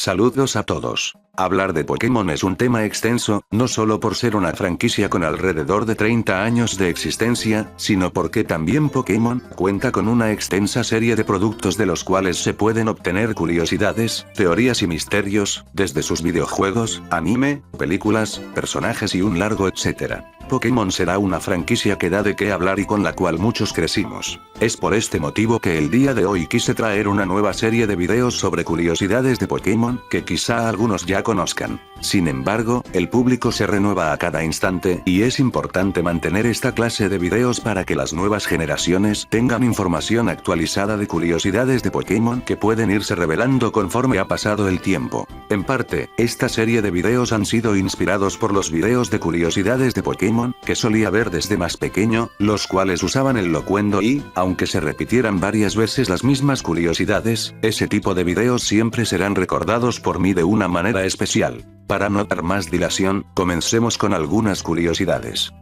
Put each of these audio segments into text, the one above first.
Saludos a todos. Hablar de Pokémon es un tema extenso, no solo por ser una franquicia con alrededor de 30 años de existencia, sino porque también Pokémon cuenta con una extensa serie de productos de los cuales se pueden obtener curiosidades, teorías y misterios, desde sus videojuegos, anime, películas, personajes y un largo etcétera. Pokémon será una franquicia que da de qué hablar y con la cual muchos crecimos. Es por este motivo que el día de hoy quise traer una nueva serie de videos sobre curiosidades de Pokémon, que quizá algunos ya conozcan. Sin embargo, el público se renueva a cada instante, y es importante mantener esta clase de videos para que las nuevas generaciones tengan información actualizada de curiosidades de Pokémon que pueden irse revelando conforme ha pasado el tiempo. En parte, esta serie de videos han sido inspirados por los videos de curiosidades de Pokémon, que solía ver desde más pequeño, los cuales usaban el locuendo y, aunque se repitieran varias veces las mismas curiosidades, ese tipo de videos siempre serán recordados por mí de una manera especial. Para no dar más dilación, comencemos con algunas curiosidades.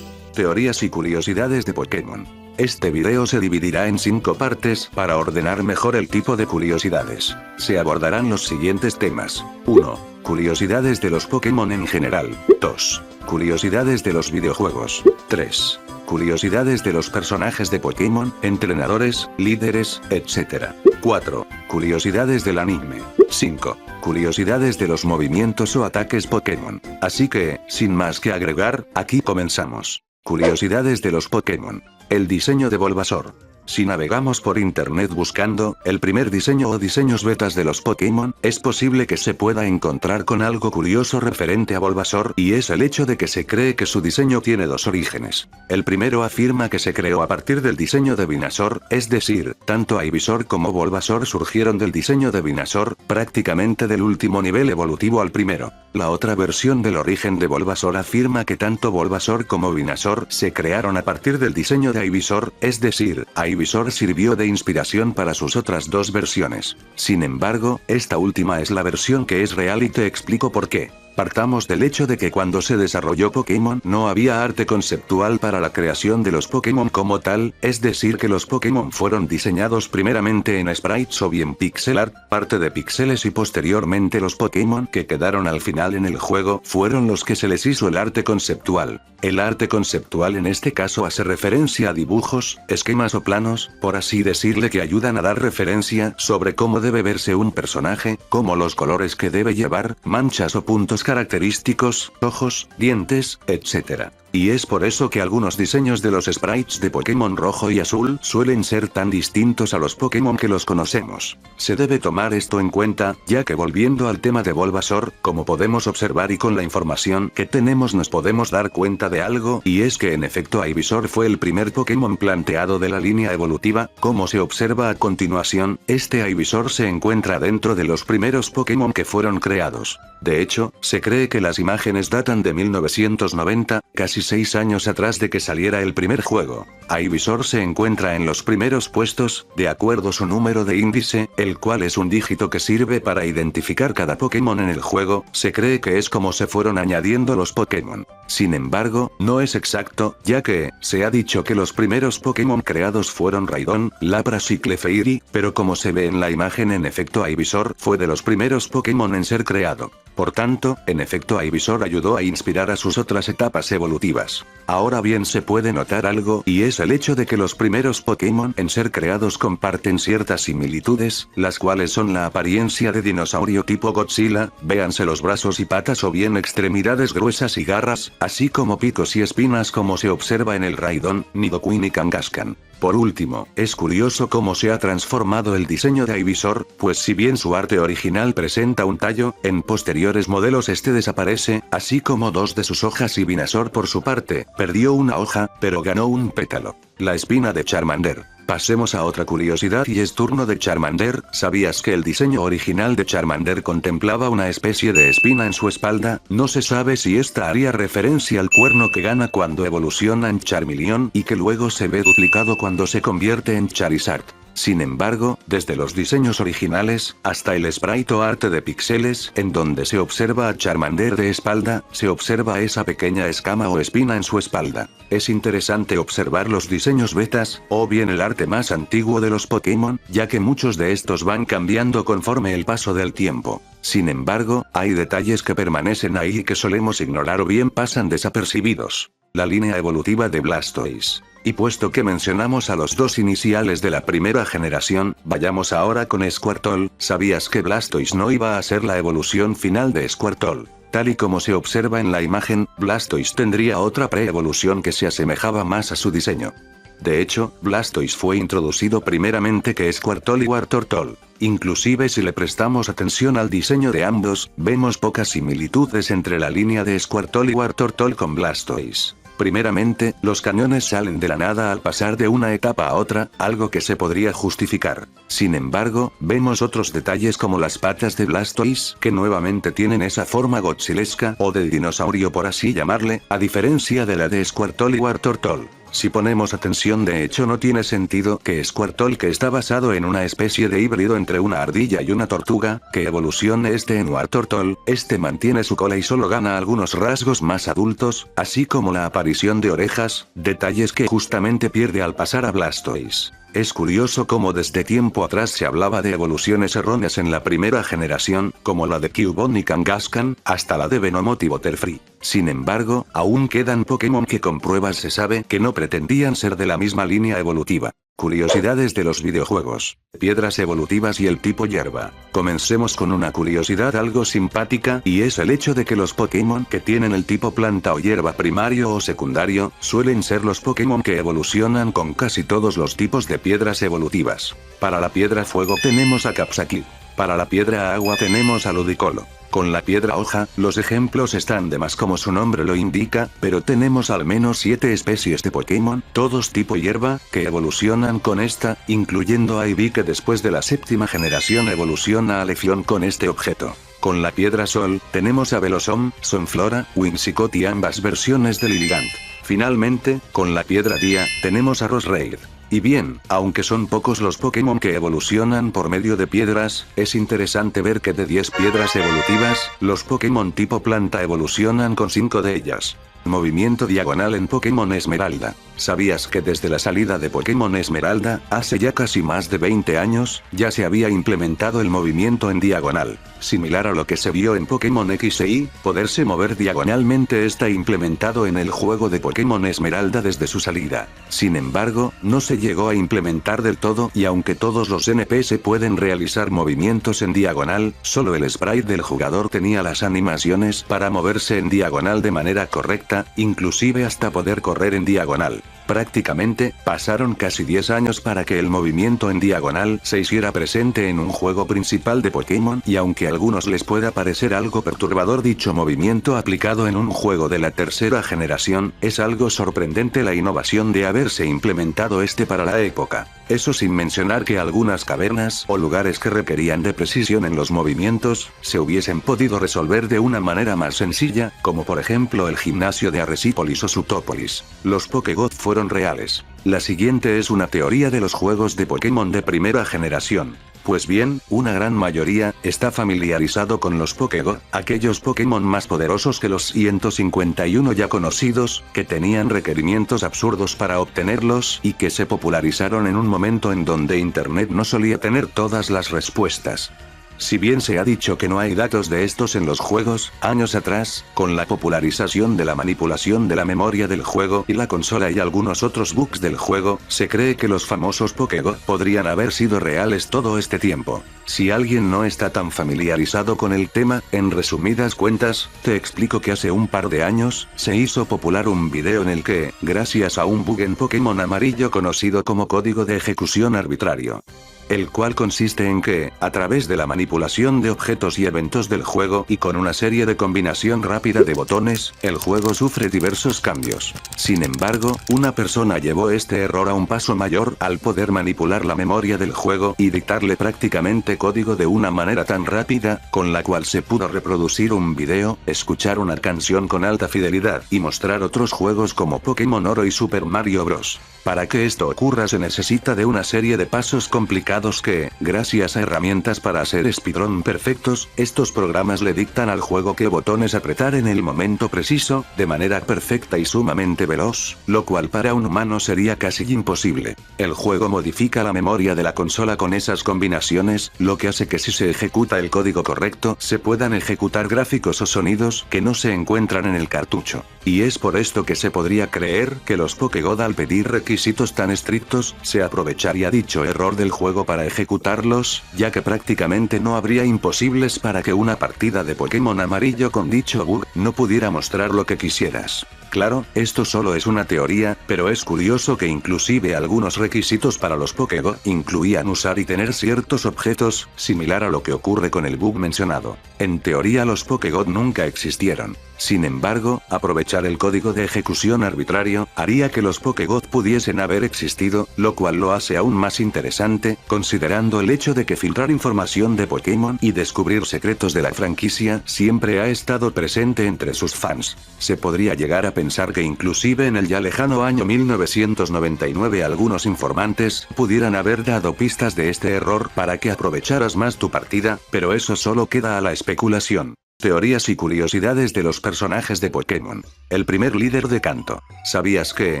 Teorías y curiosidades de Pokémon. Este video se dividirá en 5 partes para ordenar mejor el tipo de curiosidades. Se abordarán los siguientes temas. 1. Curiosidades de los Pokémon en general. 2. Curiosidades de los videojuegos. 3. Curiosidades de los personajes de Pokémon, entrenadores, líderes, etc. 4. Curiosidades del anime. 5. Curiosidades de los movimientos o ataques Pokémon. Así que, sin más que agregar, aquí comenzamos. Curiosidades de los Pokémon. El diseño de Bulbasaur. Si navegamos por internet buscando el primer diseño o diseños betas de los Pokémon, es posible que se pueda encontrar con algo curioso referente a Bulbasaur, y es el hecho de que se cree que su diseño tiene dos orígenes. El primero afirma que se creó a partir del diseño de Venusaur, es decir, tanto Ivysaur como Bulbasaur surgieron del diseño de Venusaur, prácticamente del último nivel evolutivo al primero. La otra versión del origen de Bulbasaur afirma que tanto Bulbasaur como Venusaur se crearon a partir del diseño de Ivysaur, es decir, Ivysaur sirvió de inspiración para sus otras dos versiones. Sin embargo, esta última es la versión que es real y te explico por qué. Partamos del hecho de que cuando se desarrolló Pokémon no había arte conceptual para la creación de los Pokémon como tal, es decir que los Pokémon fueron diseñados primeramente en sprites o bien pixel art, parte de píxeles y posteriormente los Pokémon que quedaron al final en el juego fueron los que se les hizo el arte conceptual. El arte conceptual en este caso hace referencia a dibujos, esquemas o planos, por así decirle, que ayudan a dar referencia sobre cómo debe verse un personaje, como los colores que debe llevar, manchas o puntos característicos, ojos, dientes, etc. Y es por eso que algunos diseños de los sprites de Pokémon rojo y azul suelen ser tan distintos a los Pokémon que los conocemos. Se debe tomar esto en cuenta, ya que volviendo al tema de Bulbasaur, como podemos observar y con la información que tenemos nos podemos dar cuenta de algo, y es que en efecto Ivysaur fue el primer Pokémon planteado de la línea evolutiva, como se observa a continuación, este Ivysaur se encuentra dentro de los primeros Pokémon que fueron creados. De hecho, se cree que las imágenes datan de 1990, casi 6 años atrás de que saliera el primer juego. Ivysaur se encuentra en los primeros puestos, de acuerdo a su número de índice, el cual es un dígito que sirve para identificar cada Pokémon en el juego. Se cree que es como se fueron añadiendo los Pokémon. Sin embargo, no es exacto, ya que se ha dicho que los primeros Pokémon creados fueron Raidon, Lapras y Clefairy, pero como se ve en la imagen, en efecto Ivysaur fue de los primeros Pokémon en ser creado. Por tanto, en efecto Ivysaur ayudó a inspirar a sus otras etapas evolutivas. Ahora bien, se puede notar algo, y es el hecho de que los primeros Pokémon en ser creados comparten ciertas similitudes, las cuales son la apariencia de dinosaurio tipo Godzilla, véanse los brazos y patas o bien extremidades gruesas y garras, así como picos y espinas como se observa en el Raidon, Nidoqueen y Kangaskhan. Por último, es curioso cómo se ha transformado el diseño de Ivysaur, pues si bien su arte original presenta un tallo, en posteriores modelos este desaparece, así como dos de sus hojas, y Venusaur por su parte, perdió una hoja, pero ganó un pétalo. La espina de Charmander. Pasemos a otra curiosidad y es turno de Charmander. ¿Sabías que el diseño original de Charmander contemplaba una especie de espina en su espalda? No se sabe si esta haría referencia al cuerno que gana cuando evoluciona en Charmeleon y que luego se ve duplicado cuando se convierte en Charizard. Sin embargo, desde los diseños originales, hasta el sprite o arte de píxeles, en donde se observa a Charmander de espalda, se observa esa pequeña escama o espina en su espalda. Es interesante observar los diseños betas, o bien el arte más antiguo de los Pokémon, ya que muchos de estos van cambiando conforme el paso del tiempo. Sin embargo, hay detalles que permanecen ahí y que solemos ignorar o bien pasan desapercibidos. La línea evolutiva de Blastoise. Y puesto que mencionamos a los dos iniciales de la primera generación, vayamos ahora con Squirtle. ¿Sabías que Blastoise no iba a ser la evolución final de Squirtle? Tal y como se observa en la imagen, Blastoise tendría otra pre-evolución que se asemejaba más a su diseño. De hecho, Blastoise fue introducido primeramente que Squirtle y Wartortle. Inclusive si le prestamos atención al diseño de ambos, vemos pocas similitudes entre la línea de Squirtle y Wartortle con Blastoise. Primeramente, los cañones salen de la nada al pasar de una etapa a otra, algo que se podría justificar. Sin embargo, vemos otros detalles como las patas de Blastoise, que nuevamente tienen esa forma godzilesca o de dinosaurio por así llamarle, a diferencia de la de Squirtle y Wartortle. Si ponemos atención, de hecho no tiene sentido que Squirtle, que está basado en una especie de híbrido entre una ardilla y una tortuga, que evolucione en Wartortle. Mantiene su cola y solo gana algunos rasgos más adultos, así como la aparición de orejas, detalles que justamente pierde al pasar a Blastoise. Es curioso cómo desde tiempo atrás se hablaba de evoluciones erróneas en la primera generación, como la de Cubone y Kangaskhan, hasta la de Venomoth y Butterfree. Sin embargo, aún quedan Pokémon que con pruebas se sabe que no pretendían ser de la misma línea evolutiva. Curiosidades de los videojuegos, piedras evolutivas y el tipo hierba. Comencemos con una curiosidad algo simpática, y es el hecho de que los Pokémon que tienen el tipo planta o hierba primario o secundario, suelen ser los Pokémon que evolucionan con casi todos los tipos de piedras evolutivas. Para la piedra fuego tenemos a Capsakid. Para la piedra agua tenemos a Ludicolo. Con la piedra hoja, los ejemplos están de más como su nombre lo indica, pero tenemos al menos 7 especies de Pokémon, todos tipo hierba, que evolucionan con esta, incluyendo a Eevee, que después de la séptima generación evoluciona a Leafeon con este objeto. Con la piedra sol, tenemos a Velosom, Sonflora, Whimsicott y ambas versiones de Lilligant. Finalmente, con la piedra día, tenemos a Roserade. Y bien, aunque son pocos los Pokémon que evolucionan por medio de piedras, es interesante ver que de 10 piedras evolutivas, los Pokémon tipo planta evolucionan con 5 de ellas. Movimiento diagonal en Pokémon Esmeralda. ¿Sabías que desde la salida de Pokémon Esmeralda, hace ya casi más de 20 años, ya se había implementado el movimiento en diagonal? Similar a lo que se vio en Pokémon X e Y, poderse mover diagonalmente está implementado en el juego de Pokémon Esmeralda desde su salida. Sin embargo, no se llegó a implementar del todo, y aunque todos los NPS pueden realizar movimientos en diagonal, solo el sprite del jugador tenía las animaciones para moverse en diagonal de manera correcta, inclusive hasta poder correr en diagonal. Prácticamente, pasaron casi 10 años para que el movimiento en diagonal se hiciera presente en un juego principal de Pokémon, y aunque a algunos les pueda parecer algo perturbador dicho movimiento aplicado en un juego de la tercera generación, es algo sorprendente la innovación de haberse implementado para la época. Eso sin mencionar que algunas cavernas o lugares que requerían de precisión en los movimientos, se hubiesen podido resolver de una manera más sencilla, como por ejemplo el gimnasio de Arresípolis o Sutópolis. Los Pokégoth fueron reales. La siguiente es una teoría de los juegos de Pokémon de primera generación. Pues bien, una gran mayoría está familiarizado con los Pokégoth, aquellos Pokémon más poderosos que los 151 ya conocidos, que tenían requerimientos absurdos para obtenerlos y que se popularizaron en un momento en donde Internet no solía tener todas las respuestas. Si bien se ha dicho que no hay datos de estos en los juegos, años atrás, con la popularización de la manipulación de la memoria del juego y la consola y algunos otros bugs del juego, se cree que los famosos Pokégoth podrían haber sido reales todo este tiempo. Si alguien no está tan familiarizado con el tema, en resumidas cuentas, te explico que hace un par de años, se hizo popular un video en el que, gracias a un bug en Pokémon amarillo conocido como código de ejecución arbitrario, el cual consiste en que, a través de la manipulación de objetos y eventos del juego y con una serie de combinación rápida de botones, el juego sufre diversos cambios. Sin embargo, una persona llevó este error a un paso mayor al poder manipular la memoria del juego y dictarle prácticamente código de una manera tan rápida, con la cual se pudo reproducir un video, escuchar una canción con alta fidelidad y mostrar otros juegos como Pokémon Oro y Super Mario Bros. Para que esto ocurra se necesita de una serie de pasos complicados que, gracias a herramientas para hacer speedrun perfectos, estos programas le dictan al juego qué botones apretar en el momento preciso, de manera perfecta y sumamente veloz, lo cual para un humano sería casi imposible. El juego modifica la memoria de la consola con esas combinaciones, lo que hace que si se ejecuta el código correcto, se puedan ejecutar gráficos o sonidos que no se encuentran en el cartucho. Y es por esto que se podría creer que los Pokégod al pedir requisitos tan estrictos, se aprovecharía dicho error del juego para ejecutarlos, ya que prácticamente no habría imposibles para que una partida de Pokémon amarillo con dicho bug no pudiera mostrar lo que quisieras. Claro, esto solo es una teoría, pero es curioso que inclusive algunos requisitos para los Pokégod incluían usar y tener ciertos objetos, similar a lo que ocurre con el bug mencionado. En teoría los Pokégod nunca existieron. Sin embargo, aprovechar el código de ejecución arbitrario, haría que los Pokégod pudiesen haber existido, lo cual lo hace aún más interesante, considerando el hecho de que filtrar información de Pokémon y descubrir secretos de la franquicia siempre ha estado presente entre sus fans. Se podría llegar a pensar que inclusive en el ya lejano año 1999 algunos informantes pudieran haber dado pistas de este error para que aprovecharas más tu partida, pero eso solo queda a la especulación. Teorías y curiosidades de los personajes de Pokémon. El primer líder de Kanto. ¿Sabías que,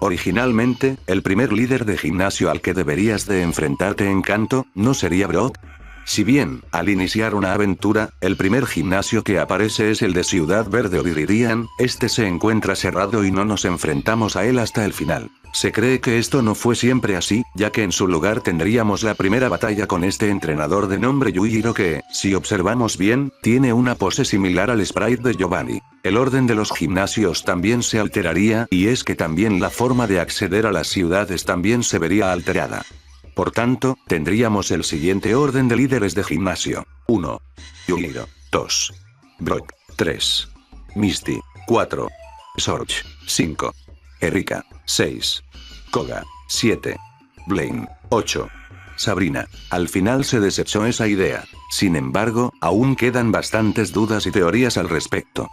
originalmente, el primer líder de gimnasio al que deberías de enfrentarte en Kanto, no sería Brock? Si bien, al iniciar una aventura, el primer gimnasio que aparece es el de Ciudad Verde o Viridian, este se encuentra cerrado y no nos enfrentamos a él hasta el final. Se cree que esto no fue siempre así, ya que en su lugar tendríamos la primera batalla con este entrenador de nombre Yujiro que, si observamos bien, tiene una pose similar al sprite de Giovanni. El orden de los gimnasios también se alteraría, y es que también la forma de acceder a las ciudades también se vería alterada. Por tanto, tendríamos el siguiente orden de líderes de gimnasio. 1. Yujiro. 2. Brock. 3. Misty. 4. Sorge. 5. Erika. 6. Koga. 7. Blaine. 8. Sabrina. Al final se desechó esa idea. Sin embargo, aún quedan bastantes dudas y teorías al respecto.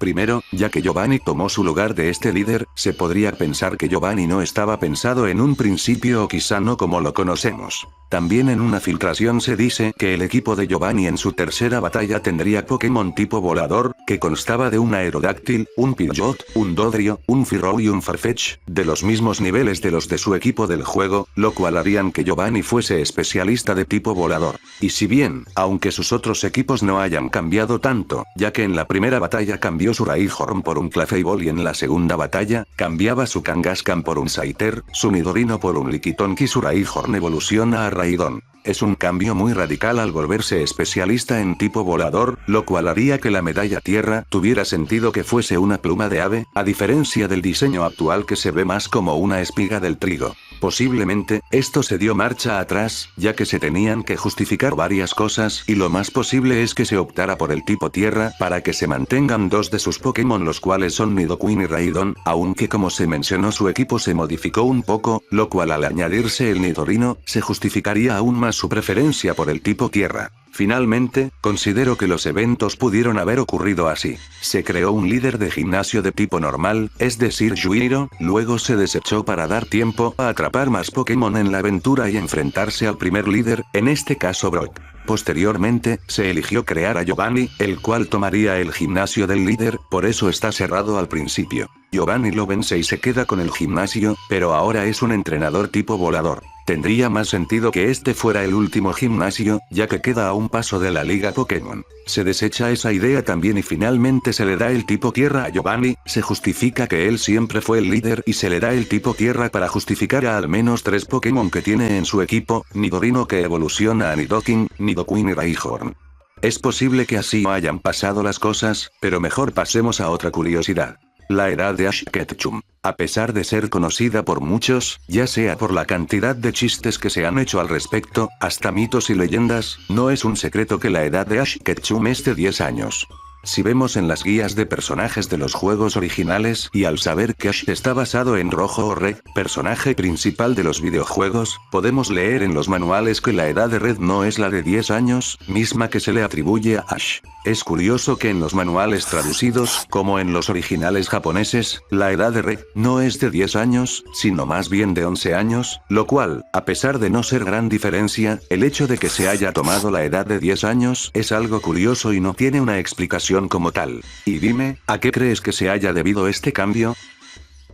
Primero, ya que Giovanni tomó su lugar de este líder, se podría pensar que Giovanni no estaba pensado en un principio o quizá no como lo conocemos. También en una filtración se dice que el equipo de Giovanni en su tercera batalla tendría Pokémon tipo volador, que constaba de un Aerodáctil, un Pidgeot, un Dodrio, un Firrow y un Farfetch, de los mismos niveles de los de su equipo del juego, lo cual harían que Giovanni fuese especialista de tipo volador. Y si bien, aunque sus otros equipos no hayan cambiado tanto, ya que en la primera batalla cambió su Rhyhorn por un Clefable y en la segunda batalla, cambiaba su Kangaskhan por un Scyther, su Nidorino por un Lickitung y su Rhyhorn evoluciona a Raidon. Es un cambio muy radical al volverse especialista en tipo volador, lo cual haría que la medalla tierra tuviera sentido que fuese una pluma de ave, a diferencia del diseño actual que se ve más como una espiga del trigo. Posiblemente, esto se dio marcha atrás, ya que se tenían que justificar varias cosas y lo más posible es que se optara por el tipo tierra para que se mantengan dos de sus Pokémon los cuales son Nidoqueen y Raidon, aunque como se mencionó su equipo se modificó un poco, lo cual al añadirse el Nidorino, se justificaría aún más su preferencia por el tipo tierra. Finalmente, considero que los eventos pudieron haber ocurrido así. Se creó un líder de gimnasio de tipo normal, es decir Yujiro, luego se desechó para dar tiempo a atrapar más Pokémon en la aventura y enfrentarse al primer líder, en este caso Brock. Posteriormente, se eligió crear a Giovanni, el cual tomaría el gimnasio del líder, por eso está cerrado al principio. Giovanni lo vence y se queda con el gimnasio, pero ahora es un entrenador tipo volador. Tendría más sentido que este fuera el último gimnasio, ya que queda a un paso de la Liga Pokémon. Se desecha esa idea también y finalmente se le da el tipo tierra a Giovanni, se justifica que él siempre fue el líder y se le da el tipo tierra para justificar a al menos 3 Pokémon que tiene en su equipo, Nidorino que evoluciona a Nidoking, Nidoqueen y Rhyhorn. Es posible que así no hayan pasado las cosas, pero mejor pasemos a otra curiosidad. La edad de Ash Ketchum. A pesar de ser conocida por muchos, ya sea por la cantidad de chistes que se han hecho al respecto, hasta mitos y leyendas, no es un secreto que la edad de Ash Ketchum es de 10 años. Si vemos en las guías de personajes de los juegos originales y al saber que Ash está basado en Rojo o Red, personaje principal de los videojuegos, podemos leer en los manuales que la edad de Red no es la de 10 años, misma que se le atribuye a Ash. Es curioso que en los manuales traducidos, como en los originales japoneses, la edad de Red no es de 10 años, sino más bien de 11 años, lo cual, a pesar de no ser gran diferencia, el hecho de que se haya tomado la edad de 10 años es algo curioso y no tiene una explicación como tal. Y dime, ¿a qué crees que se haya debido este cambio?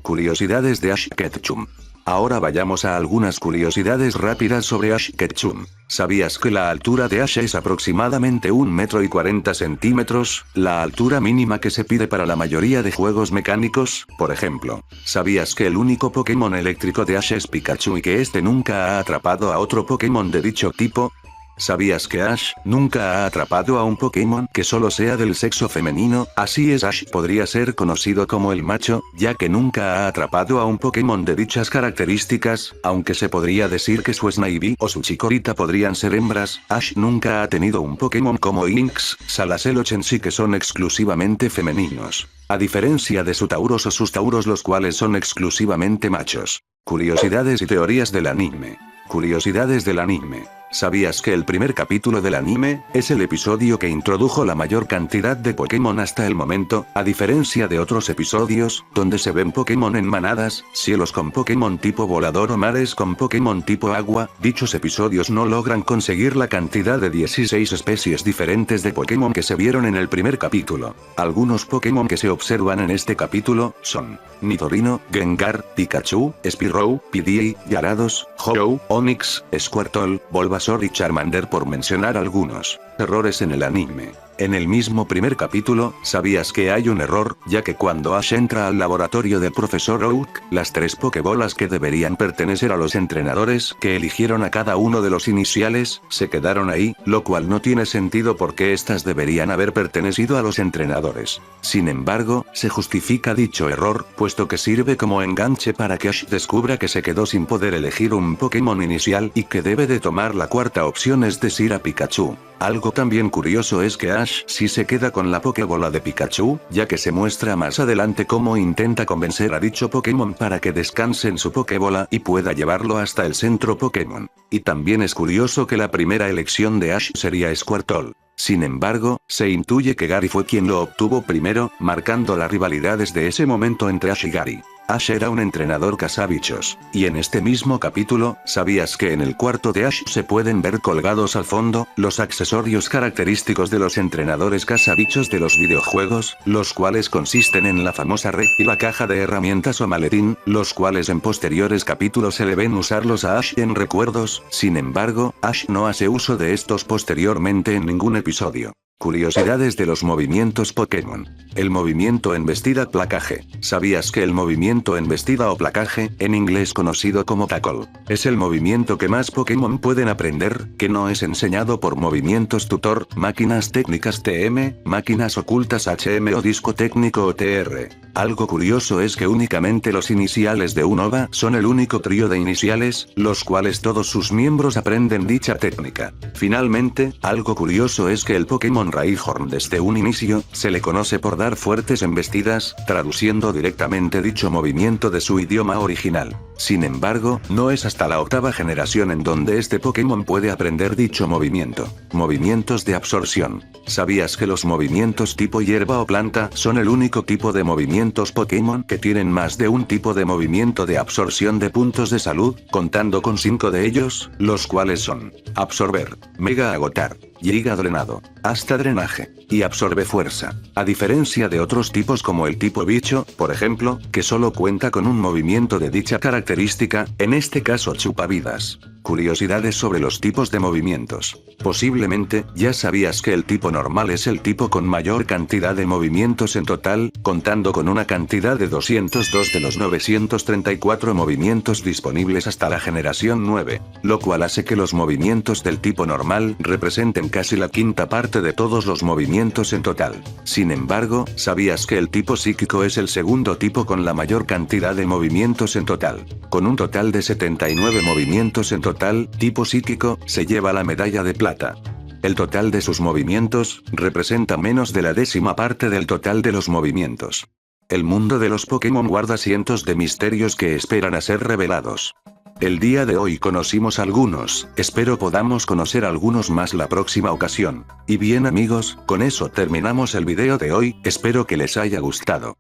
Curiosidades de Ash Ketchum. Ahora vayamos a algunas curiosidades rápidas sobre Ash Ketchum. ¿Sabías que la altura de Ash es aproximadamente 1,40 m? La altura mínima que se pide para la mayoría de juegos mecánicos, por ejemplo. ¿Sabías que el único Pokémon eléctrico de Ash es Pikachu y que este nunca ha atrapado a otro Pokémon de dicho tipo? ¿Sabías que Ash nunca ha atrapado a un Pokémon que solo sea del sexo femenino? Así es, Ash podría ser conocido como el macho, ya que nunca ha atrapado a un Pokémon de dichas características, aunque se podría decir que su Snivy o su Chikorita podrían ser hembras. Ash nunca ha tenido un Pokémon como Lynx, Salazzle o Chansey que son exclusivamente femeninos. A diferencia de su Tauros o sus Tauros los cuales son exclusivamente machos. Curiosidades y teorías del anime. Curiosidades del anime. ¿Sabías que el primer capítulo del anime es el episodio que introdujo la mayor cantidad de Pokémon hasta el momento, a diferencia de otros episodios, donde se ven Pokémon en manadas, cielos con Pokémon tipo volador o mares con Pokémon tipo agua? Dichos episodios no logran conseguir la cantidad de 16 especies diferentes de Pokémon que se vieron en el primer capítulo. Algunos Pokémon que se observan en este capítulo son Nidorino, Gengar, Pikachu, Spearow, Pidgey, Gyarados, Ho-Oh, Onix, Squirtle, Bulbasaur y Charmander por mencionar algunos. Errores en el anime. En el mismo primer capítulo, ¿sabías que hay un error, ya que cuando Ash entra al laboratorio del profesor Oak, las 3 Pokébolas que deberían pertenecer a los entrenadores, que eligieron a cada uno de los iniciales, se quedaron ahí, lo cual no tiene sentido porque estas deberían haber pertenecido a los entrenadores. Sin embargo, se justifica dicho error, puesto que sirve como enganche para que Ash descubra que se quedó sin poder elegir un Pokémon inicial y que debe de tomar la cuarta opción, es decir a Pikachu. Algo también curioso es que Ash sí se queda con la Pokébola de Pikachu, ya que se muestra más adelante cómo intenta convencer a dicho Pokémon para que descanse en su Pokébola y pueda llevarlo hasta el centro Pokémon. Y también es curioso que la primera elección de Ash sería Squirtle. Sin embargo, se intuye que Gary fue quien lo obtuvo primero, marcando la rivalidad desde ese momento entre Ash y Gary. Ash era un entrenador cazabichos, y en este mismo capítulo, ¿sabías que en el cuarto de Ash se pueden ver colgados al fondo los accesorios característicos de los entrenadores cazabichos de los videojuegos, los cuales consisten en la famosa red y la caja de herramientas o maletín, los cuales en posteriores capítulos se le ven usarlos a Ash en recuerdos? Sin embargo, Ash no hace uso de estos posteriormente en ningún episodio. Curiosidades de los movimientos Pokémon. El movimiento embestida placaje. ¿Sabías que el movimiento embestida o placaje, en inglés conocido como tackle, es el movimiento que más Pokémon pueden aprender, que no es enseñado por movimientos tutor, máquinas técnicas TM, máquinas ocultas HM o disco técnico o TR? Algo curioso es que únicamente los iniciales de Unova son el único trío de iniciales, los cuales todos sus miembros aprenden dicha técnica. Finalmente, algo curioso es que el Pokémon Rhyhorn desde un inicio, se le conoce por dar fuertes embestidas, traduciendo directamente dicho movimiento de su idioma original. Sin embargo, no es hasta la 8ª generación en donde este Pokémon puede aprender dicho movimiento. Movimientos de absorción. ¿Sabías que los movimientos tipo hierba o planta son el único tipo de movimientos Pokémon que tienen más de un tipo de movimiento de absorción de puntos de salud, contando con 5 de ellos, los cuales son absorber, mega agotar, giga drenado, hasta drenaje, y absorbe fuerza. A diferencia de otros tipos como el tipo bicho, por ejemplo, que solo cuenta con un movimiento de dicha característica, en este caso chupavidas. Curiosidades sobre los tipos de movimientos. Posiblemente, ya sabías que el tipo normal es el tipo con mayor cantidad de movimientos en total, contando con una cantidad de 202 de los 934 movimientos disponibles hasta la generación 9, lo cual hace que los movimientos del tipo normal representen casi la quinta parte de todos los movimientos en total. Sin embargo, ¿sabías que el tipo psíquico es el segundo tipo con la mayor cantidad de movimientos en total? Con un total de 79 movimientos en total, tipo psíquico se lleva la medalla de plata. El total de sus movimientos representa menos de la décima parte del total de los movimientos. El mundo de los Pokémon guarda cientos de misterios que esperan a ser revelados. El día de hoy conocimos algunos, espero podamos conocer algunos más la próxima ocasión. Y bien amigos, con eso terminamos el video de hoy, espero que les haya gustado.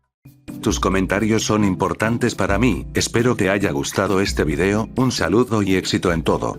Tus comentarios son importantes para mí, espero te haya gustado este video, un saludo y éxito en todo.